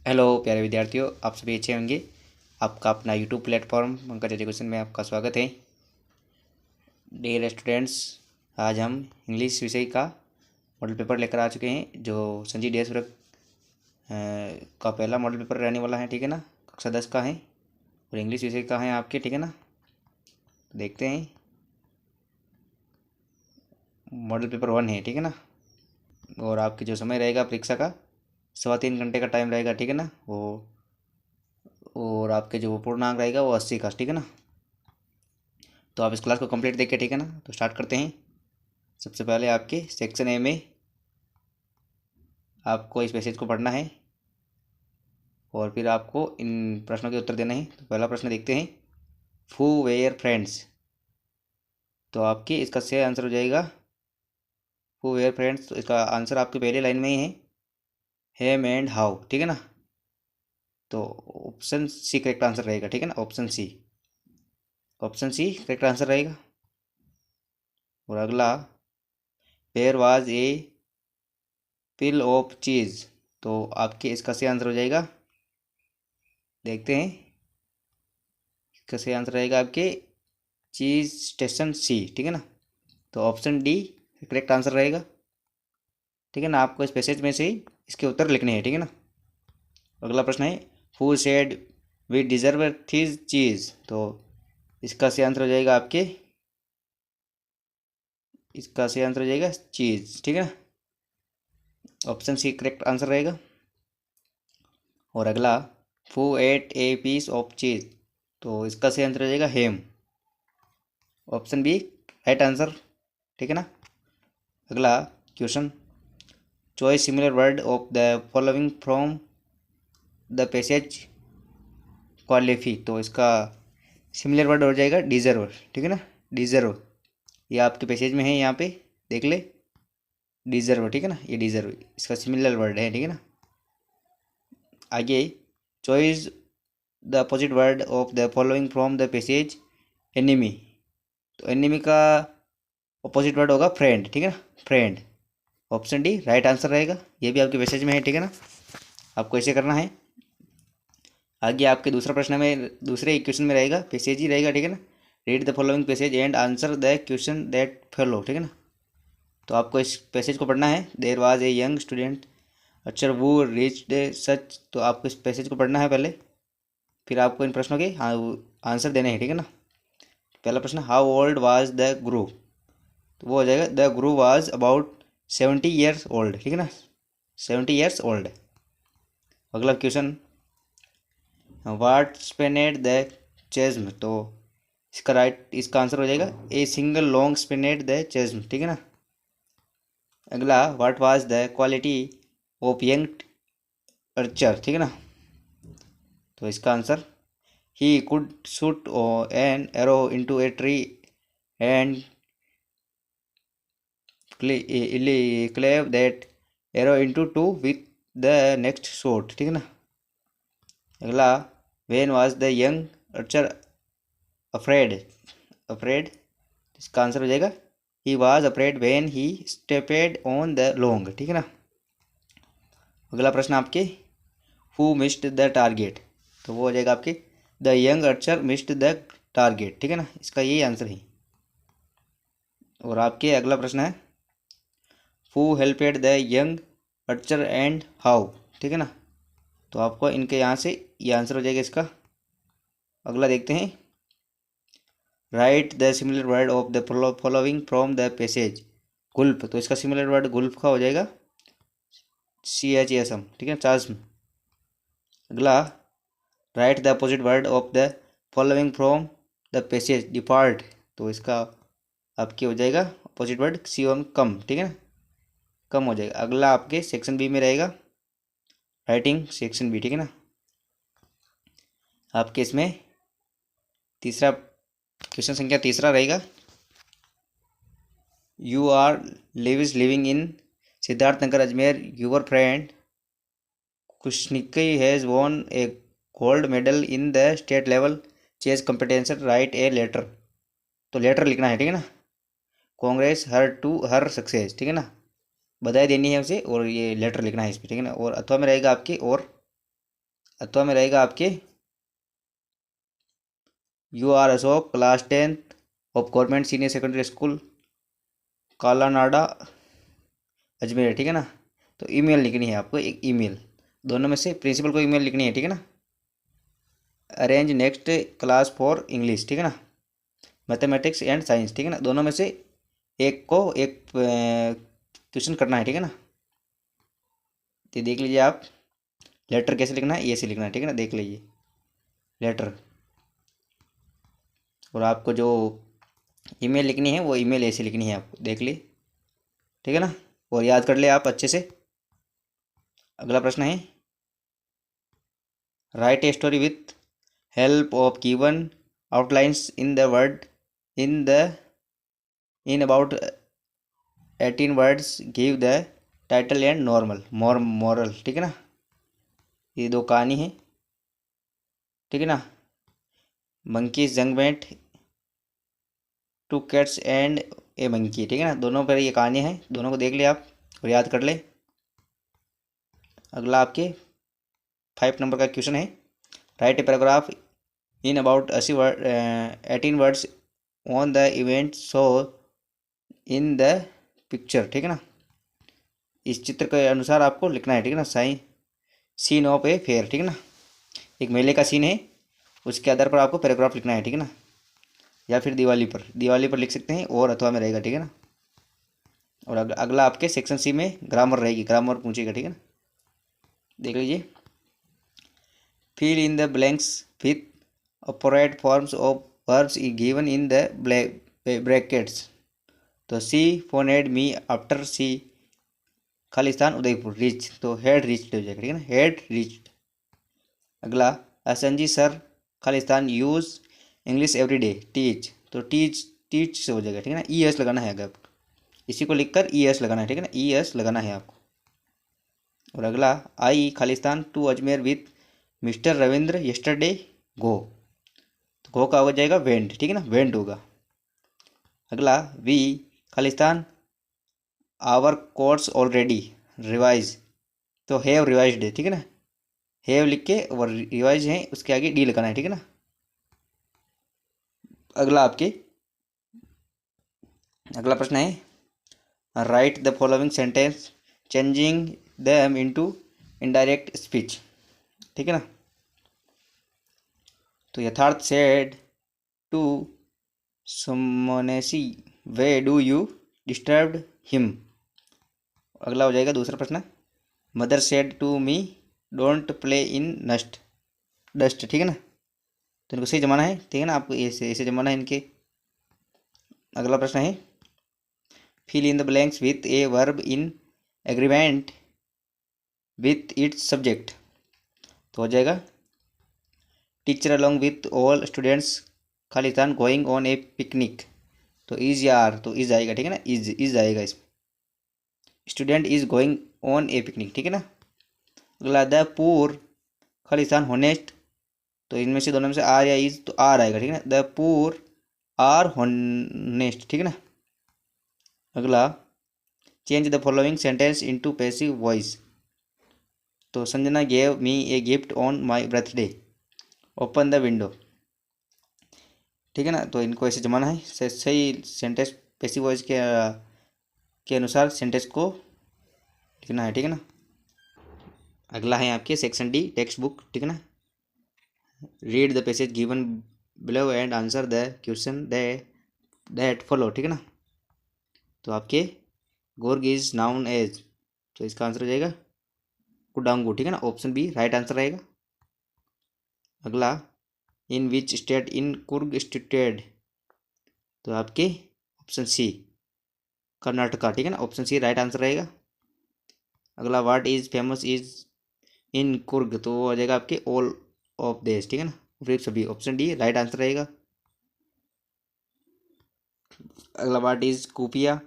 Hello प्यारे विद्यार्थियों, आप सभी अच्छे होंगे। आपका अपना यूट्यूब प्लेटफॉर्म पंकज एजुकेशन में आपका स्वागत है। डियर स्टूडेंट्स, आज हम इंग्लिश विषय का मॉडल पेपर लेकर आ चुके हैं, जो संजीव डेसवर्क का पहला मॉडल पेपर रहने वाला है। ठीक है ना, कक्षा 10 का है और इंग्लिश विषय का है आपके। ठीक है ना, तो देखते हैं। मॉडल पेपर 1 है। ठीक है ना, और आपके जो समय रहेगा परीक्षा का 3.25 घंटे का टाइम रहेगा। ठीक है ना, वो और आपके जो पूर्णांक रहेगा वो 80 का। ठीक है ना, तो आप इस क्लास को कंप्लीट देखिए। ठीक है ना, तो स्टार्ट करते हैं। सबसे पहले आपके सेक्शन ए में आपको इस पैसेज को पढ़ना है और फिर आपको इन प्रश्नों के उत्तर देने हैं। तो पहला प्रश्न देखते हैं, हु वेयर फ्रेंड्स। तो आपके इसका सही आंसर हो जाएगा हु वेयर फ्रेंड्स। तो इसका आंसर आपके पहले लाइन में ही है, हेम एंड हाउ। ठीक है ना, तो ऑप्शन सी करेक्ट आंसर रहेगा। ठीक है ना, ऑप्शन सी करेक्ट आंसर रहेगा। और अगला, there was a pill of cheese. तो आपके इसका सही आंसर हो जाएगा, देखते हैं। इसका सही आंसर रहेगा आपके चीज स्टेशन सी। ठीक है ना, तो ऑप्शन डी करेक्ट आंसर रहेगा। ठीक है ना, आपको इस पैसेज में से ही इसके उत्तर लिखने हैं। ठीक है ना, अगला प्रश्न है, who said we deserve this cheese. तो इसका सही आंसर हो जाएगा आपके, इसका सही आंसर हो जाएगा चीज। ठीक है ना, ऑप्शन सी करेक्ट आंसर रहेगा। और अगला, who ate a piece of cheese. तो इसका सही आंसर हो जाएगा हेम, ऑप्शन बी राइट आंसर। ठीक है ना, अगला question, choice similar word of the following from the passage qualify. तो इसका सिमिलर वर्ड हो जाएगा डिजर्व। ठीक है ना, डिजर्व, ये आपके पैसेज में है, यहाँ पे देख ले, डिजर्व। ठीक है ना, ये डिजर्व इसका सिमिलर वर्ड है। ठीक है ना, आगे, choice the opposite word of the following from the passage enemy. तो एनिमी का अपोजिट वर्ड होगा फ्रेंड। ठीक है ना, friend, option D right answer रहेगा। ये भी आपके पैसेज में है। ठीक है ना, आपको ऐसे करना है। आगे आपके दूसरा प्रश्न में, दूसरे इक्वेशन में रहेगा, पैसेज ही रहेगा। ठीक है ना, read the following passage and answer the question that follow. ठीक है ना, तो आपको इस पैसेज को पढ़ना है, there was a young student अच्छा वो रीच्ड सच। तो आपको इस पैसेज को पढ़ना है पहले, फिर आपको इन प्रश्नों के आंसर देने हैं। ठीक है ना, पहला प्रश्न, हाउ ओल्ड वाज द गुरु। तो वो हो जाएगा, the Guru was about 70 years old. ठीक है ना, 70 ईयर्स ओल्ड। अगला question, what spanned the chasm. तो इसका आंसर हो जाएगा, a single log spanned the chasm. ठीक है ना, अगला, what was the quality of young archer. ठीक है ना, तो इसका answer, he could shoot an arrow into a tree and cleave that arrow into two with the next shot. ठीक है ना, अगला, when was the young archer afraid. Afraid, इसका आंसर हो जाएगा, he was afraid when he stepped on the log. ठीक है ना, अगला प्रश्न आपके, हु मिस्ड द टारगेट। तो वो हो जाएगा आपके, the young Archer missed the target. ठीक है ना, इसका यही आंसर है। और आपके अगला प्रश्न है, who helped the young archer and how. ठीक है ना, तो आपको इनके यहाँ से ये आंसर हो जाएगा इसका। अगला देखते हैं, right the similar word of the following from the passage Gulf. तो इसका सिमिलर वर्ड गुल्फ का हो जाएगा CHASM। ठीक है, चास्म। अगला, right the opposite word of the following from the passage depart. तो इसका आपके हो जाएगा अपोजिट वर्ड COM, कम। ठीक है ना, कम हो जाएगा। अगला आपके सेक्शन बी में रहेगा, राइटिंग सेक्शन बी। ठीक है ना, आपके इसमें तीसरा क्वेश्चन संख्या तीसरा रहेगा, you are lives living in Siddharth Nagar Ajmer, your friend Kushniki has won a gold medal in the state level chess competition, write a letter. तो लेटर लिखना है। ठीक है ना, congrats her to her success. ठीक है ना, बधाई देनी है उसे और ये लेटर लिखना है इस पर। ठीक है ना, और अथवा में रहेगा आपकी, और अथवा में रहेगा आपके you are Ashok, class 10th of government senior secondary school, Kalanada, Ajmer, ठीक है ना। तो ईमेल लिखनी है आपको, एक ईमेल, दोनों में से प्रिंसिपल को ईमेल लिखनी है, ठीक है ना। Arrange next class for English, ठीक है ना, मैथमेटिक्स एंड साइंस, ठीक है ना, दोनों में से एक को एक ट्यूशन करना है, ठीक है ना। तो देख लीजिए आप, लेटर कैसे लिखना है, ये से लिखना है, ठीक है ना, देख लीजिए लेटर। और आपको जो ईमेल लिखनी है वो ईमेल ऐसे लिखनी है आपको, देख ली, ठीक है ना। और याद कर ले आप अच्छे से। अगला प्रश्न है, right a story with help of given outlines in the word in the in about 18 words, give the title and normal moral, ठीक है ना। ये दो कहानी है, ठीक है ना। Monkeys judgement, two cats and a monkey, ठीक है ना, दोनों पर ये कहानी है, दोनों को देख ले आप और याद कर ले। अगला आपके 5 नंबर का क्वेश्चन है, right a paragraph in about 18 words on the event so in the picture, ठीक है ना। इस चित्र के अनुसार आपको लिखना है, ठीक है ना। Sign seen of a fair, ठीक है ना, एक मेले का सीन है, उसके आधार पर आपको पैराग्राफ लिखना है, ठीक है ना। या फिर दिवाली पर लिख सकते हैं, और अथवा में रहेगा, ठीक है ना। और अगला आपके सेक्शन सी में ग्रामर रहेगी, ग्रामर पूछेगा, ठीक है ना। देख लीजिए, fill in the blanks with appropriate forms of verbs given in the brackets। तो she phoned me after she खालिस्तान उदयपुर रिच, तो हेड रिच्ड हो जाएगा, ठीक है ना, हेड रिच्ड। अगला, असंजी सर खालिस्तान use English every day, teach, तो टीच से हो जाएगा, ठीक है ना। ई एस लगाना है, अगर इसी को लिखकर ई एस लगाना है, ठीक है ना, ई एस लगाना है आपको। और अगला, आई खालिस्तान to Ajmer with mister Ravindra yesterday go, तो गो का हो जाएगा वेंट, ठीक है ना, वेंट होगा। अगला, वी खालिस्तान आवर कोर्स ऑलरेडी रिवाइज, तो हैव रिवाइज्ड है, ठीक है ना, हैव लिख के और रिवाइज है उसके आगे डी लगाना है, ठीक है ना। अगला आपके अगला प्रश्न है, write the following sentence changing them into indirect speech, ठीक है ना। तो यथार्थ सेड टू सोमोनेसी why do you disturbed him. अगला हो जाएगा दूसरा प्रश्न, mother said to me don't play in dust, ठीक है ना। तो इनको सही जमाना है, ठीक है ना, आपको ऐसे ऐसे जमाना है इनके। अगला प्रश्न है, fill in the blanks with a verb in agreement with its subject, तो हो जाएगा teacher along with all students खालिस्तान गोइंग ऑन ए पिकनिक, तो इज या आर, तो इज आएगा, ठीक है ना, इज आएगा इसमें, student is going on a picnic, ठीक है ना। अगला, द पुअर खालिस्तान होनेस्ट, तो इनमें से दोनों में से आर या इज, तो आर आएगा, ठीक है ना, द पुअर आर होनेस्ट, ठीक है ना। अगला, change the following sentence into passive voice, तो Sanjana gave me a gift on my birthday, open the window, ठीक है ना। तो इनको ऐसे जमाना है, सही सेंटेंस पैसिव वॉइस के अनुसार सेंटेंस को लिखना है, ठीक है ना। अगला है आपके सेक्शन डी टेक्स्ट बुक, ठीक है ना। Read the passage given below and answer the question that follow, ठीक है ना। तो आपके गोर्ग इज नाउन एज, तो इसका आंसर हो जाएगा कुडांगू, ठीक है ना, ऑप्शन बी राइट आंसर रहेगा। अगला, in which state in Coorg situated, तो आपके ऑप्शन सी कर्नाटका, ठीक है ना, ऑप्शन सी राइट आंसर रहेगा। अगला, what is famous is in Coorg, तो वो आ जाएगा आपके ऑल ऑफ देश, ठीक है ना, फिर सभी, ऑप्शन डी राइट आंसर रहेगा। अगला, व्हाट इज कुपिया,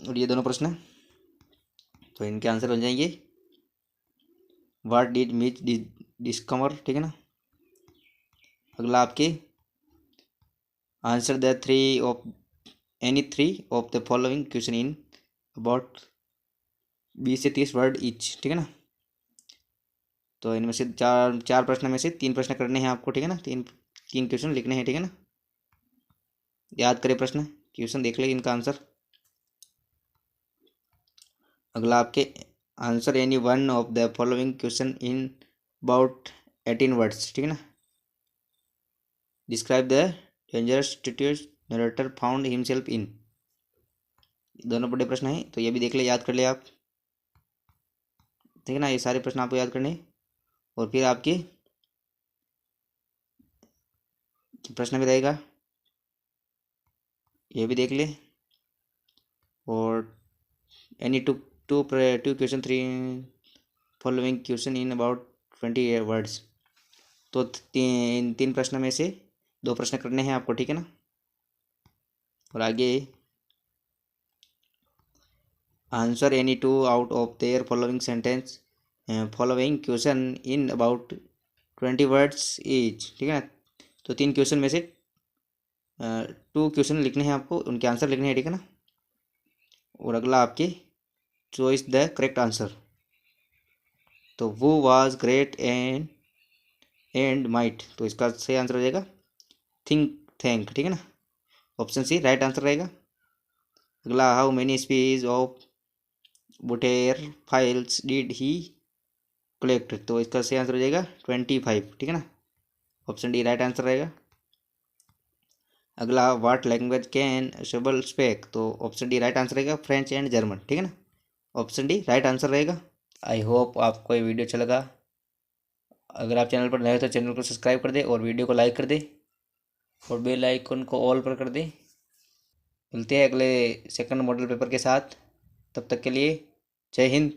और ये दोनों प्रश्न तो इनके आंसर बन जाएंगे व्हाट डिड मीच डिस्कवर, ठीक है ना। अगला आपके answer the three of any three of the following question in about 20 से 30 वर्ड ईच, ठीक है ना। तो इनमें से चार चार प्रश्न में से तीन प्रश्न करने हैं आपको, ठीक है ना, तीन तीन क्वेश्चन लिखने हैं, ठीक है ना। याद करें प्रश्न, क्वेश्चन देख ले इनका आंसर। अगला आपके answer any one of the following question in about 18 words, ठीक है ना। Describe the dangerous situation narrator found himself in. दोनों बड़े प्रश्न हैं, तो ये भी देख ले, याद कर ले आप, ठीक है ना। ये सारे प्रश्न आपको याद करने, और फिर आपकी प्रश्न भी रहेगा, ये भी देख ले। और any two question three following question in about 20 words. तो तीन प्रश्न में से दो प्रश्न करने हैं आपको, ठीक है ना। और आगे answer any two out of their following sentence following question in about 20 words each, ठीक है ना। तो तीन क्वेश्चन में से टू क्वेश्चन लिखने हैं आपको, उनके आंसर लिखने हैं, ठीक है ना। और अगला आपके चॉइस द करेक्ट आंसर। तो वो वाज ग्रेट एंड माइट, तो इसका सही आंसर हो जाएगा थिंक थैंक, ठीक है ना। ऑप्शन सी राइट आंसर रहेगा। अगला how many species of butterflies did he collect, तो इसका सही आंसर हो जाएगा 25, ठीक है ना। ऑप्शन डी राइट आंसर रहेगा। अगला व्हाट लैंग्वेज कैन शबल स्पेक, तो ऑप्शन डी राइट आंसर रहेगा फ्रेंच एंड जर्मन, ठीक है ना। ऑप्शन डी राइट आंसर रहेगा। आई होप आपको ये वीडियो अच्छा लगा। अगर आप चैनल पर नए हो तो चैनल को सब्सक्राइब कर दे और वीडियो को लाइक कर दे और बेल आइकन को ऑल पर कर दे। मिलते हैं अगले सेकंड मॉडल पेपर के साथ, तब तक के लिए जय हिंद,